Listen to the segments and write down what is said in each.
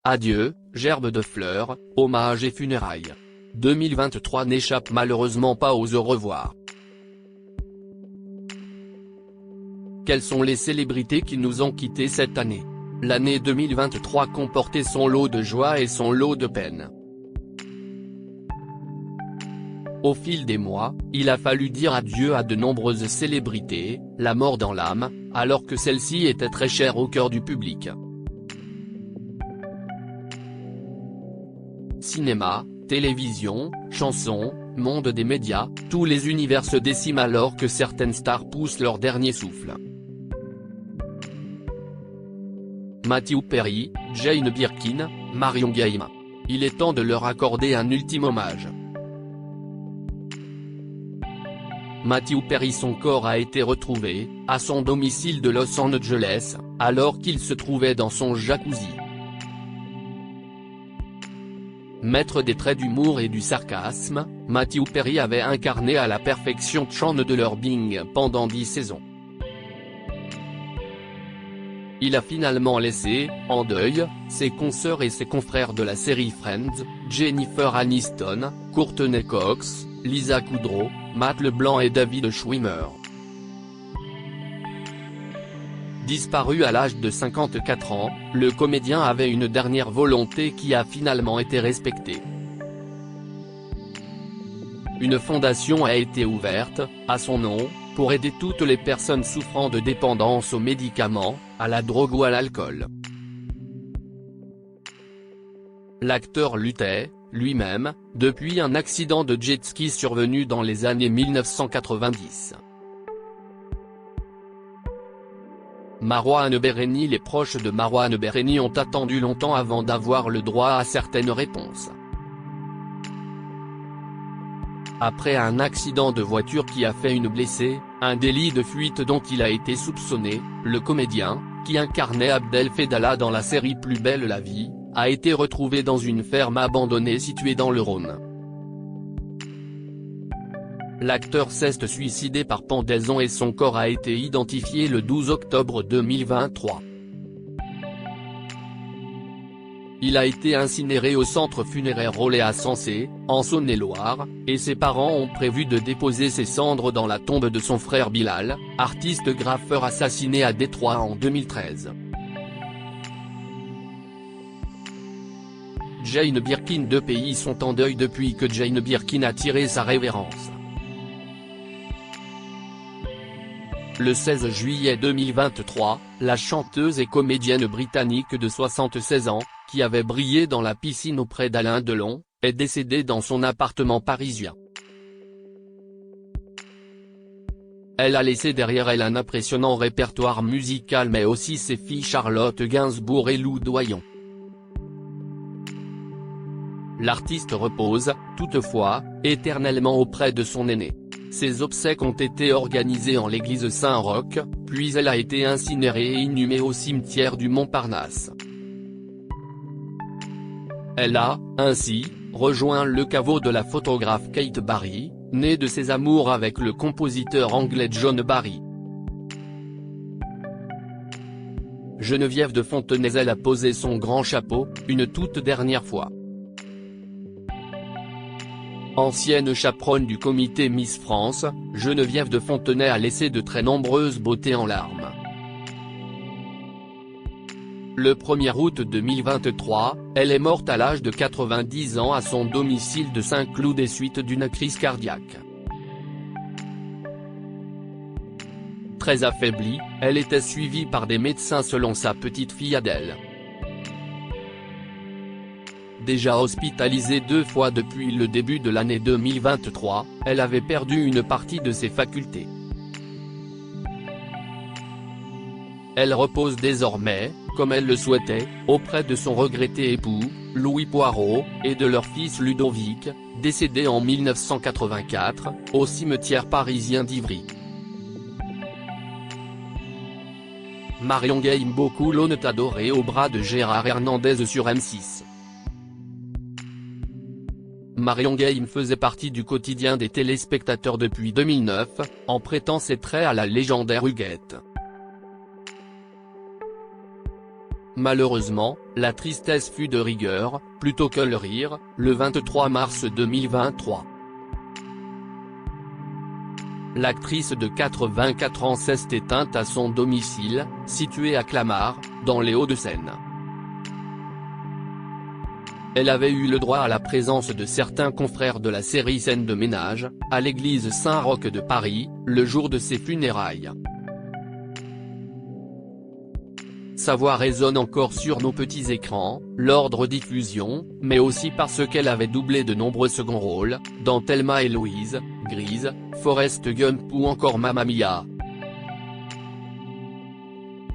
Adieu, gerbe de fleurs, hommage et funérailles. 2023 n'échappe malheureusement pas aux au revoir. Quelles sont les célébrités qui nous ont quittés cette année? L'année 2023 comportait son lot de joie et son lot de peine. Au fil des mois, il a fallu dire adieu à de nombreuses célébrités, la mort dans l'âme, alors que celle-ci était très chère au cœur du public. Cinéma, télévision, chansons, monde des médias, tous les univers se déciment alors que certaines stars poussent leur dernier souffle. Matthew Perry, Jane Birkin, Marion Gaye. Il est temps de leur accorder un ultime hommage. Matthew Perry, son corps a été retrouvé, à son domicile de Los Angeles, alors qu'il se trouvait dans son jacuzzi. Maître des traits d'humour et du sarcasme, Matthew Perry avait incarné à la perfection Chandler Bing pendant 10 saisons. Il a finalement laissé, en deuil, ses consoeurs et ses confrères de la série Friends, Jennifer Aniston, Courtney Cox, Lisa Kudrow, Matt LeBlanc et David Schwimmer. Disparu à l'âge de 54 ans, le comédien avait une dernière volonté qui a finalement été respectée. Une fondation a été ouverte, à son nom, pour aider toutes les personnes souffrant de dépendance aux médicaments, à la drogue ou à l'alcool. L'acteur luttait, lui-même, depuis un accident de jet-ski survenu dans les années 1990. Marouane Bereni. Les proches de Marouane Bereni ont attendu longtemps avant d'avoir le droit à certaines réponses. Après un accident de voiture qui a fait une blessée, un délit de fuite dont il a été soupçonné, le comédien, qui incarnait Abdel Fedallah dans la série Plus belle la vie, a été retrouvé dans une ferme abandonnée située dans le Rhône. L'acteur s'est suicidé par pendaison et son corps a été identifié le 12 octobre 2023. Il a été incinéré au centre funéraire Rollet à Sensé, en Saône-et-Loire, et ses parents ont prévu de déposer ses cendres dans la tombe de son frère Bilal, artiste graffeur assassiné à Détroit en 2013. Jane Birkin. Deux pays sont en deuil depuis que Jane Birkin a tiré sa révérence. Le 16 juillet 2023, la chanteuse et comédienne britannique de 76 ans, qui avait brillé dans la piscine auprès d'Alain Delon, est décédée dans son appartement parisien. Elle a laissé derrière elle un impressionnant répertoire musical mais aussi ses filles Charlotte Gainsbourg et Lou Doyon. L'artiste repose, toutefois, éternellement auprès de son aîné. Ses obsèques ont été organisées en l'église Saint-Roch, puis elle a été incinérée et inhumée au cimetière du Montparnasse. Elle a, ainsi, rejoint le caveau de la photographe Kate Barry, née de ses amours avec le compositeur anglais John Barry. Geneviève de Fontenay. Elle a posé son grand chapeau, une toute dernière fois. Ancienne chaperonne du comité Miss France, Geneviève de Fontenay a laissé de très nombreuses beautés en larmes. Le 1er août 2023, elle est morte à l'âge de 90 ans à son domicile de Saint-Cloud des suites d'une crise cardiaque. Très affaiblie, elle était suivie par des médecins selon sa petite-fille Adèle. Déjà hospitalisée 2 fois depuis le début de l'année 2023, elle avait perdu une partie de ses facultés. Elle repose désormais, comme elle le souhaitait, auprès de son regretté époux, Louis Poirot, et de leur fils Ludovic, décédé en 1984, au cimetière parisien d'Ivry. Marion Gaye. Beaucoup l'ont adorée au bras de Gérard Hernandez sur M6. Marion Gaye faisait partie du quotidien des téléspectateurs depuis 2009, en prêtant ses traits à la légendaire Huguette. Malheureusement, la tristesse fut de rigueur, plutôt que le rire, le 23 mars 2023. L'actrice de 84 ans s'est éteinte à son domicile, situé à Clamart, dans les Hauts-de-Seine. Elle avait eu le droit à la présence de certains confrères de la série Scènes de ménage, à l'église Saint-Roch de Paris, le jour de ses funérailles. Sa voix résonne encore sur nos petits écrans, lors de rediffusions, mais aussi parce qu'elle avait doublé de nombreux seconds rôles, dans Thelma et Louise, Grease, Forrest Gump ou encore Mamma Mia.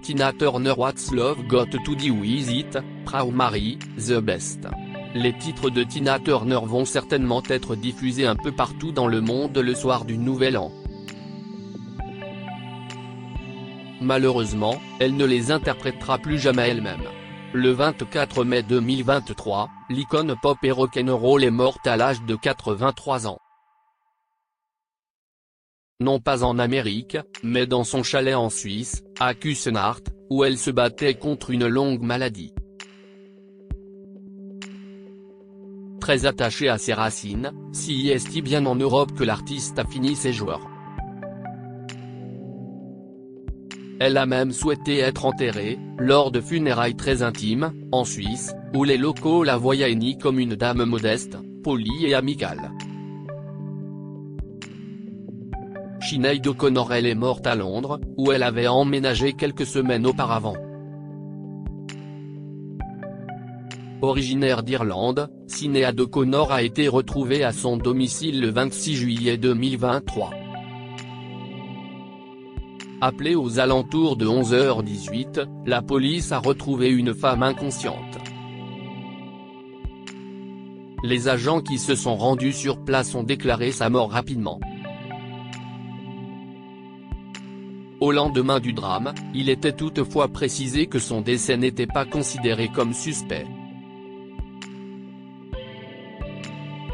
Tina Turner What's Love Got to Do With It, Proud Mary, The Best. Les titres de Tina Turner vont certainement être diffusés un peu partout dans le monde le soir du Nouvel An. Malheureusement, elle ne les interprétera plus jamais elle-même. Le 24 mai 2023, l'icône pop et rock'n'roll est morte à l'âge de 83 ans. Non pas en Amérique, mais dans son chalet en Suisse, à Küsnacht, où elle se battait contre une longue maladie. Très attachée à ses racines, si est bien en Europe que l'artiste a fini ses jours. Elle a même souhaité être enterrée, lors de funérailles très intimes, en Suisse, où les locaux la voyaient ni comme une dame modeste, polie et amicale. Sinéad O'Connor elle est morte à Londres, où elle avait emménagé quelques semaines auparavant. Originaire d'Irlande, Sinéad O'Connor a été retrouvée à son domicile le 26 juillet 2023. Appelée aux alentours de 11h18, la police a retrouvé une femme inconsciente. Les agents qui se sont rendus sur place ont déclaré sa mort rapidement. Au lendemain du drame, il était toutefois précisé que son décès n'était pas considéré comme suspect.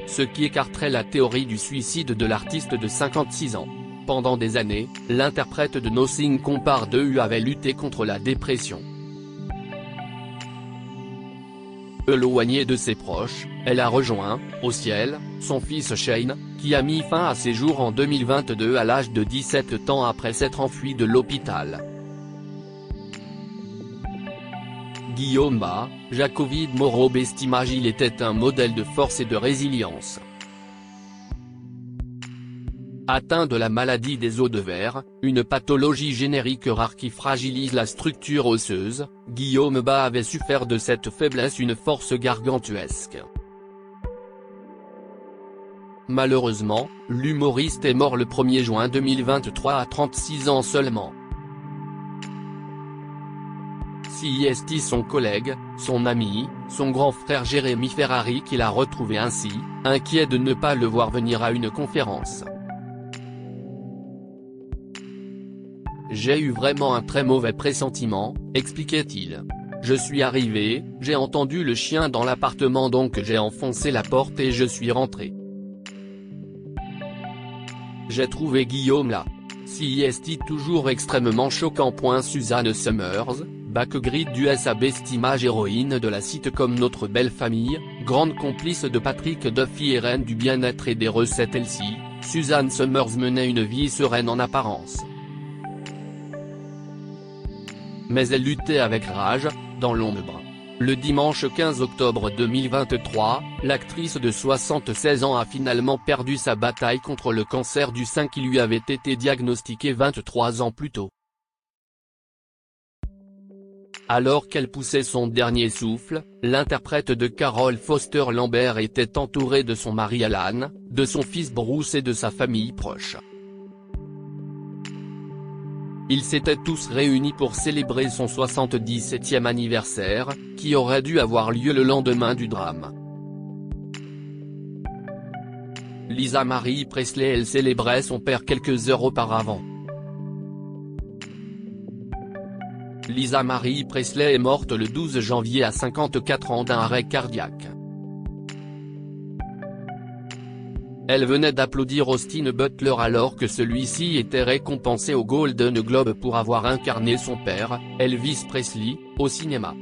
Ce qui écarterait la théorie du suicide de l'artiste de 56 ans. Pendant des années, l'interprète de Nothing Compared to You avait lutté contre la dépression. Éloignée de ses proches, elle a rejoint, au ciel, son fils Shane, qui a mis fin à ses jours en 2022 à l'âge de 17 ans après s'être enfui de l'hôpital. Guillaume Ba, Jacovid Moreau estimage il était un modèle de force et de résilience. Atteint de la maladie des os de verre, une pathologie générique rare qui fragilise la structure osseuse, Guillaume Ba avait su faire de cette faiblesse une force gargantuesque. Malheureusement, l'humoriste est mort le 1er juin 2023 à 36 ans seulement. C'est son collègue, son ami, son grand frère Jérémy Ferrari qui l'a retrouvé ainsi, inquiet de ne pas le voir venir à une conférence. J'ai eu vraiment un très mauvais pressentiment, expliquait-il. Je suis arrivé, j'ai entendu le chien dans l'appartement donc j'ai enfoncé la porte et je suis rentré. J'ai trouvé Guillaume là. C'est toujours extrêmement choquant. Suzanne Summers, backgrid du SAB estimage héroïne de la sitcom Notre Belle Famille, grande complice de Patrick Duffy et reine du bien-être et des recettes Elsie, Suzanne Summers menait une vie sereine en apparence. Mais elle luttait avec rage, dans l'ombre. Le dimanche 15 octobre 2023, l'actrice de 76 ans a finalement perdu sa bataille contre le cancer du sein qui lui avait été diagnostiqué 23 ans plus tôt. Alors qu'elle poussait son dernier souffle, l'interprète de Carole Foster Lambert était entourée de son mari Alan, de son fils Bruce et de sa famille proche. Ils s'étaient tous réunis pour célébrer son 77e anniversaire, qui aurait dû avoir lieu le lendemain du drame. Lisa Marie Presley elle célébrait son père quelques heures auparavant. Lisa Marie Presley est morte le 12 janvier à 54 ans d'un arrêt cardiaque. Elle venait d'applaudir Austin Butler alors que celui-ci était récompensé au Golden Globe pour avoir incarné son père, Elvis Presley, au cinéma.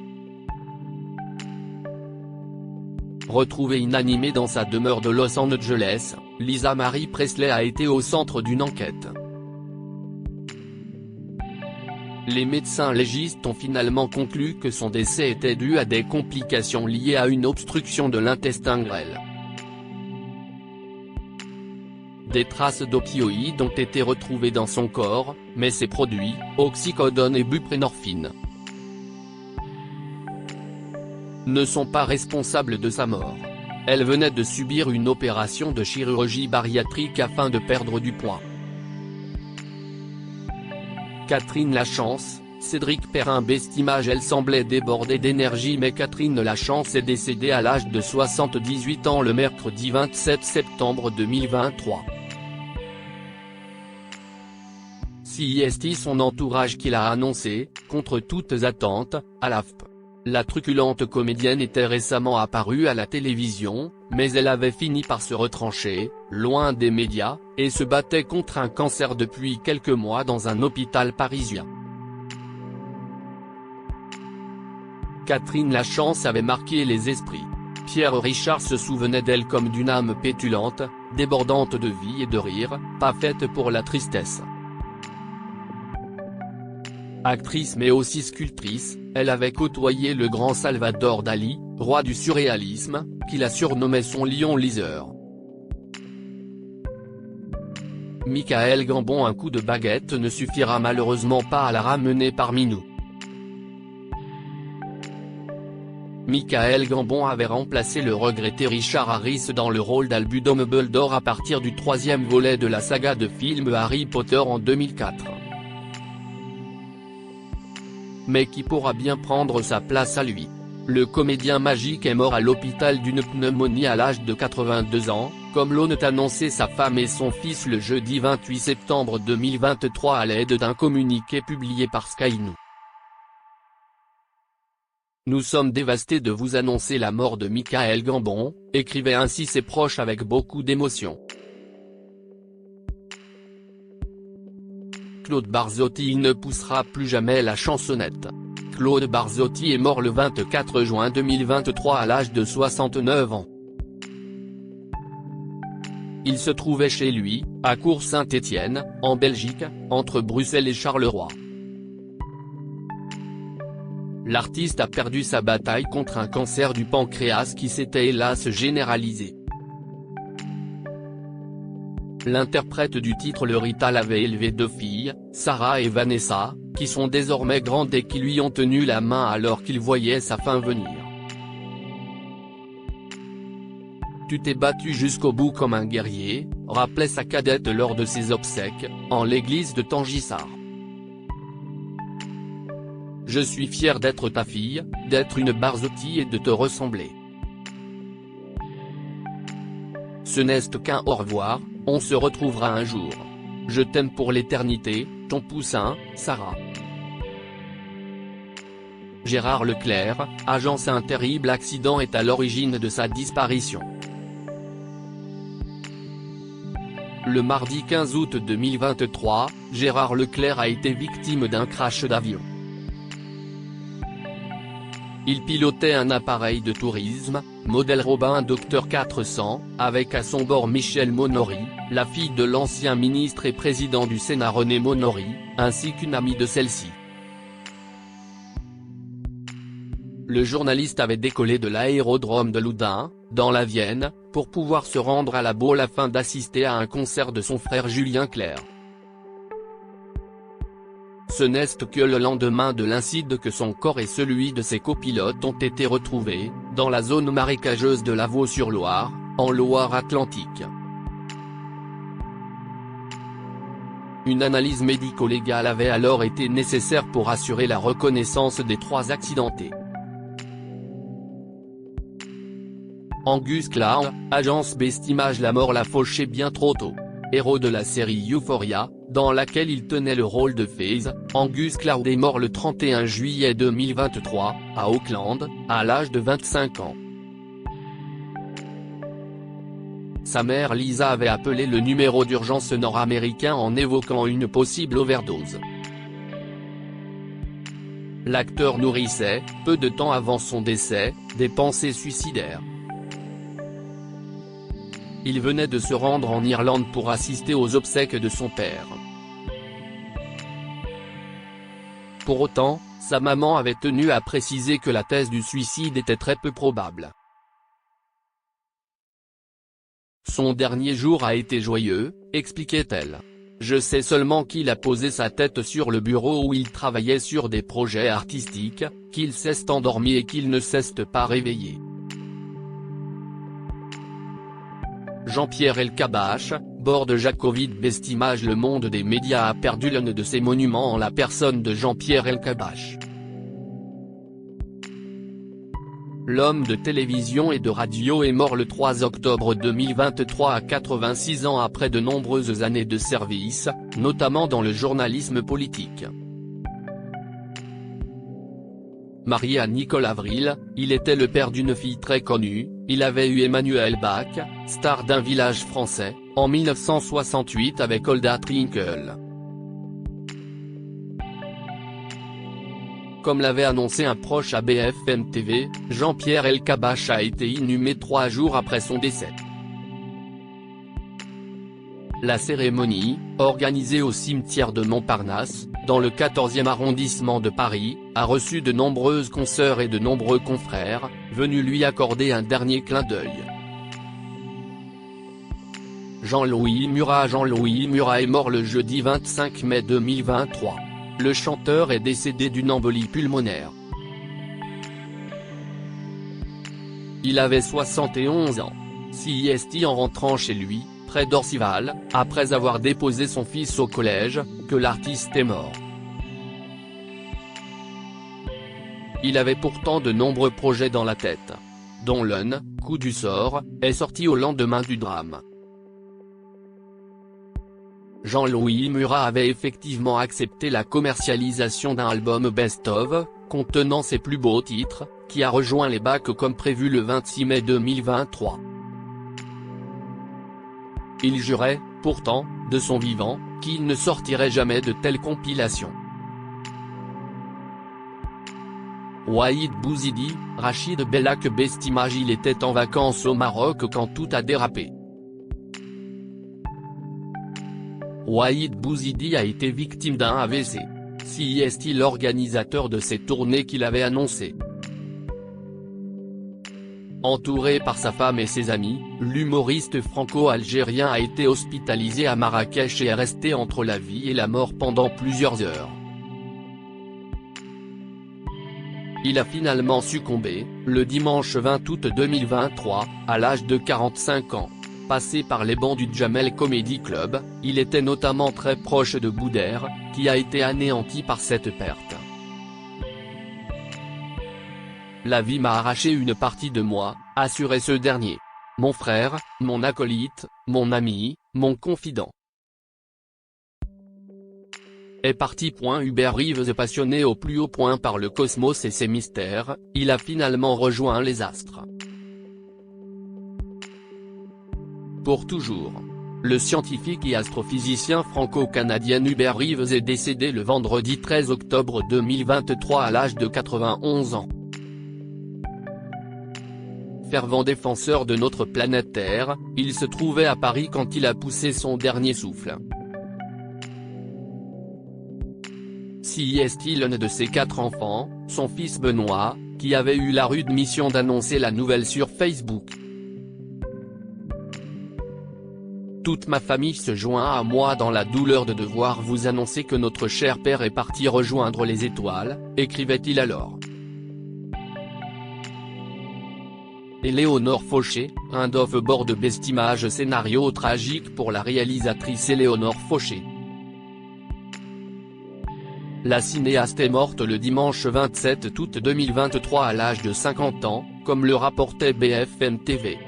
Retrouvée inanimée dans sa demeure de Los Angeles, Lisa Marie Presley a été au centre d'une enquête. Les médecins légistes ont finalement conclu que son décès était dû à des complications liées à une obstruction de l'intestin grêle. Des traces d'opioïdes ont été retrouvées dans son corps, mais ces produits, oxycodone et buprenorphine, ne sont pas responsables de sa mort. Elle venait de subir une opération de chirurgie bariatrique afin de perdre du poids. Catherine Lachance, Cédric Perrin Bestimage. Elle semblait débordée d'énergie, mais Catherine Lachance est décédée à l'âge de 78 ans le mercredi 27 septembre 2023. C'est son entourage qui l'a annoncé, contre toutes attentes, à l'AFP. La truculente comédienne était récemment apparue à la télévision, mais elle avait fini par se retrancher, loin des médias, et se battait contre un cancer depuis quelques mois dans un hôpital parisien. Catherine Lachance avait marqué les esprits. Pierre Richard se souvenait d'elle comme d'une âme pétulante, débordante de vie et de rire, pas faite pour la tristesse. Actrice mais aussi sculptrice, elle avait côtoyé le grand Salvador Dali, roi du surréalisme, qui la surnommait son lion liseur. Michael Gambon. Un coup de baguette ne suffira malheureusement pas à la ramener parmi nous. Michael Gambon avait remplacé le regretté Richard Harris dans le rôle d'Albus Dumbledore à partir du troisième volet de la saga de films Harry Potter en 2004. Mais qui pourra bien prendre sa place à lui? Le comédien magique est mort à l'hôpital d'une pneumonie à l'âge de 82 ans, comme l'ont annoncé sa femme et son fils le jeudi 28 septembre 2023 à l'aide d'un communiqué publié par Sky News. Nous sommes dévastés de vous annoncer la mort de Michael Gambon, écrivaient ainsi ses proches avec beaucoup d'émotion. Claude Barzotti. Il ne poussera plus jamais la chansonnette. Claude Barzotti est mort le 24 juin 2023 à l'âge de 69 ans. Il se trouvait chez lui, à Cours-Saint-Étienne, en Belgique, entre Bruxelles et Charleroi. L'artiste a perdu sa bataille contre un cancer du pancréas qui s'était hélas généralisé. L'interprète du titre Le Rital avait élevé deux filles, Sarah et Vanessa, qui sont désormais grandes et qui lui ont tenu la main alors qu'il voyait sa fin venir. Tu t'es battu jusqu'au bout comme un guerrier, rappelait sa cadette lors de ses obsèques, en l'église de Tangissart. Je suis fier d'être ta fille, d'être une Barzotti et de te ressembler. Ce n'est qu'un au revoir, on se retrouvera un jour. Je t'aime pour l'éternité, ton poussin, Sarah. Gérard Leclerc, agence. Un terrible accident est à l'origine de sa disparition. Le mardi 15 août 2023, Gérard Leclerc a été victime d'un crash d'avion. Il pilotait un appareil de tourisme, modèle Robin Docteur 400, avec à son bord Michèle Monory, la fille de l'ancien ministre et président du Sénat René Monory, ainsi qu'une amie de celle-ci. Le journaliste avait décollé de l'aérodrome de Loudun, dans la Vienne, pour pouvoir se rendre à La Baule afin d'assister à un concert de son frère Julien Clerc. Ce n'est que le lendemain de l'incident que son corps et celui de ses copilotes ont été retrouvés, dans la zone marécageuse de Lavaux-sur-Loire, en Loire-Atlantique. Une analyse médico-légale avait alors été nécessaire pour assurer la reconnaissance des trois accidentés. Angus Cloud, agence Bestimage. La mort l'a fauché bien trop tôt. Héros de la série Euphoria, dans laquelle il tenait le rôle de FaZe, Angus Cloud est mort le 31 juillet 2023, à Auckland, à l'âge de 25 ans. Sa mère Lisa avait appelé le numéro d'urgence nord-américain en évoquant une possible overdose. L'acteur nourrissait, peu de temps avant son décès, des pensées suicidaires. Il venait de se rendre en Irlande pour assister aux obsèques de son père. Pour autant, sa maman avait tenu à préciser que la thèse du suicide était très peu probable. Son dernier jour a été joyeux, expliquait-elle. Je sais seulement qu'il a posé sa tête sur le bureau où il travaillait sur des projets artistiques, qu'il s'est endormi et qu'il ne s'est pas réveillé. Jean-Pierre Elkabbach, bord de Jacovide Bestimage. Le monde des médias a perdu l'un de ses monuments en la personne de Jean-Pierre Elkabbach. L'homme de télévision et de radio est mort le 3 octobre 2023 à 86 ans après de nombreuses années de service, notamment dans le journalisme politique. Marié à Nicole Avril, il était le père d'une fille très connue. Il avait eu Emmanuel Bach, star d'un village français, en 1968 avec Olda Trinkle. Comme l'avait annoncé un proche à BFM TV, Jean-Pierre Elkabbach a été inhumé 3 jours après son décès. La cérémonie, organisée au cimetière de Montparnasse, dans le 14e arrondissement de Paris, a reçu de nombreuses consoeurs et de nombreux confrères, venus lui accorder un dernier clin d'œil. Jean-Louis Murat est mort le jeudi 25 mai 2023. Le chanteur est décédé d'une embolie pulmonaire. Il avait 71 ans. C'est en rentrant chez lui, près d'Orcival, après avoir déposé son fils au collège, que l'artiste est mort. Il avait pourtant de nombreux projets dans la tête, dont l'un, Coup du sort, est sorti au lendemain du drame. Jean-Louis Murat avait effectivement accepté la commercialisation d'un album best-of, contenant ses plus beaux titres, qui a rejoint les bacs comme prévu le 26 mai 2023. Il jurait, pourtant, de son vivant, qu'il ne sortirait jamais de telles compilations. Waïd Bouzidi, Rachid Bellak Bestimage. Il était en vacances au Maroc quand tout a dérapé. Waïd Bouzidi a été victime d'un AVC. C'est l'organisateur de ces tournées qui l'avait annoncé. Entouré par sa femme et ses amis, l'humoriste franco-algérien a été hospitalisé à Marrakech et est resté entre la vie et la mort pendant plusieurs heures. Il a finalement succombé, le dimanche 20 août 2023, à l'âge de 45 ans. Passé par les bancs du Jamel Comedy Club, il était notamment très proche de Boudère, qui a été anéanti par cette perte. La vie m'a arraché une partie de moi, assurait ce dernier. Mon frère, mon acolyte, mon ami, mon confident. Est parti. Hubert Reeves passionné au plus haut point par le cosmos et ses mystères, il a finalement rejoint les astres. Pour toujours. Le scientifique et astrophysicien franco-canadien Hubert Reeves est décédé le vendredi 13 octobre 2023 à l'âge de 91 ans. Fervent défenseur de notre planète Terre, il se trouvait à Paris quand il a poussé son dernier souffle. C'est l'un de ses 4 enfants, son fils Benoît, qui avait eu la rude mission d'annoncer la nouvelle sur Facebook. Toute ma famille se joint à moi dans la douleur de devoir vous annoncer que notre cher père est parti rejoindre les étoiles, écrivait-il alors. Éléonore Fauché, un off-board de Bestimage. Scénario tragique pour la réalisatrice Éléonore Fauché. La cinéaste est morte le dimanche 27 août 2023 à l'âge de 50 ans, comme le rapportait BFM TV.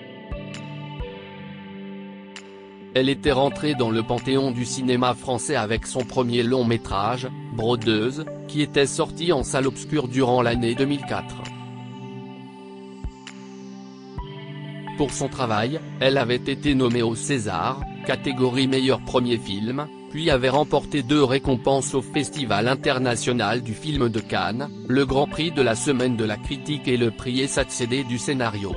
Elle était rentrée dans le panthéon du cinéma français avec son premier long métrage, Brodeuse, qui était sorti en salle obscure durant l'année 2004. Pour son travail, elle avait été nommée au César, catégorie meilleur premier film, puis avait remporté 2 récompenses au Festival international du film de Cannes, le Grand Prix de la semaine de la critique et le prix Esatcédé du scénario.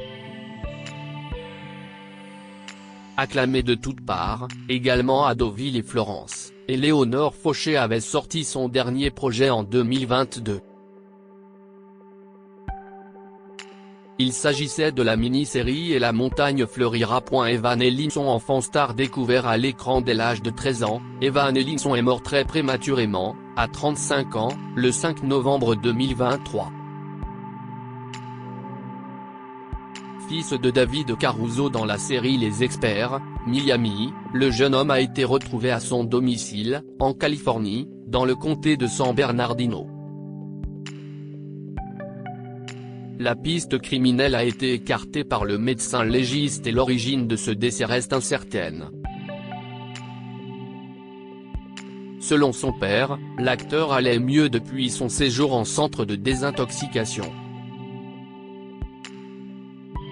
acclamée de toutes parts, également à Deauville et Florence, et Léonore Fauché avait sorti son dernier projet en 2022. Il s'agissait de la mini-série Et la montagne fleurira. Evan Ellinson, enfant star découvert à l'écran dès l'âge de 13 ans, Evan Ellinson est mort très prématurément, à 35 ans, le 5 novembre 2023. Fils de David Caruso dans la série Les Experts, Miami, le jeune homme a été retrouvé à son domicile, en Californie, dans le comté de San Bernardino. La piste criminelle a été écartée par le médecin légiste et l'origine de ce décès reste incertaine. Selon son père, l'acteur allait mieux depuis son séjour en centre de désintoxication.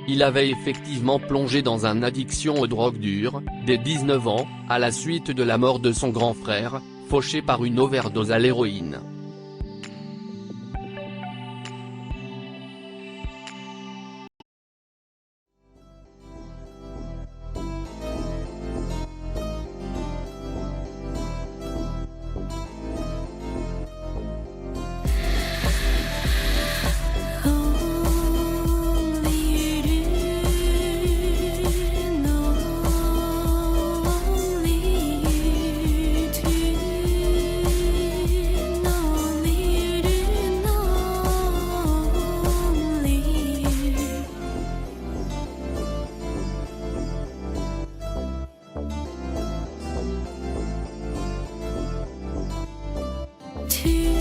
Il avait effectivement plongé dans une addiction aux drogues dures, dès 19 ans, à la suite de la mort de son grand frère, fauché par une overdose à l'héroïne. To